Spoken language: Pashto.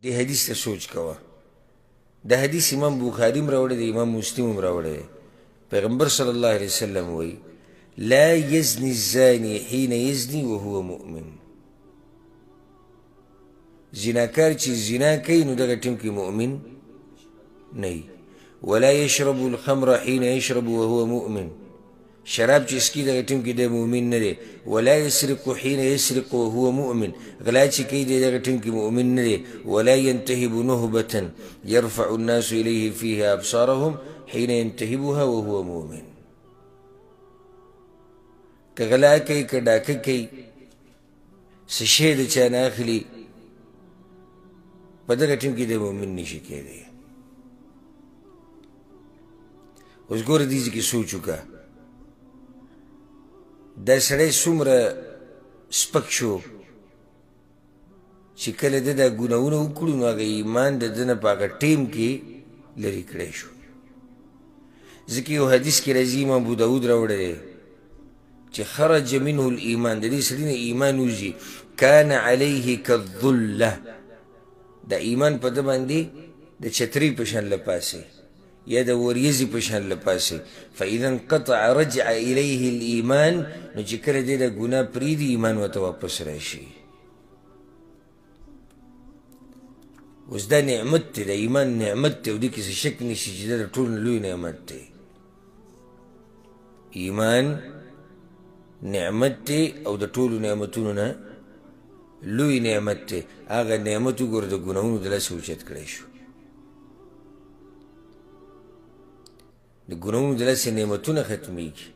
دې حدیث ته سوچ کوه. دا حدیث امام بخاري هم راوړی دی، امام مسلم هم راوړی دی. پیغمبر صلی الله علیه وسلم وایي لا یزني الزاني حين یزني وهو مؤمن. زناکار چې زنا کوي نو دغه ټیم کې مؤمن نه وي. ولا يشرب الخمر حين يشرب وهو مؤمن. شراب چې اسکي دغه ټیم کې د مؤمن نه دی. ولا يسرق حين يسرق وهو مؤمن. غلا چې کوي دغه ټیم کې مؤمن نه دی. ولا ينتهب نهبة يرفع الناس إليه فيها أبصارهم حين ينتهبها وهو مؤمن. که غلا کوي که ډاکه کوي څه شی د چا نه اخلي په دغه ټیم کې د مؤمن نشي کېدی. اوس ګوره دې ځای کې سوچ وکړه دا سړی څومره سپک شو چې کله ده دا ګناهونه وکړو نو هغه ایمان د ده نه په هغه ټیم کې لرې کړی شو. ځکه یو حدیث کې راځي امام ابو داود راوړی دی چې خرج منه الایمان، د دې سړي نه ایمان وځي. کان علیه کالظله، د ایمان په ده باندې د چترۍ په شان لپاسې یا د وریځې په شان لپاسې. فاذا انقطع رجع الیه الایمان، نو چې کله دی د ګناه پرېږدي ایمان ورته واپس راشي. اوس دا نعمت دی، د ایمان نعمت دی او دې کې څه شک نشي چې دا د ټولو نه لوی نعمت دی. ایمان نعمت دی او د ټولو نعمتونو نه لوی نعمت دی. هغه نعمت وګوره د ګناهونو د لاسه اوچت کړی شو. د ګناهونو د لاسه نعمتونه ختمیږي.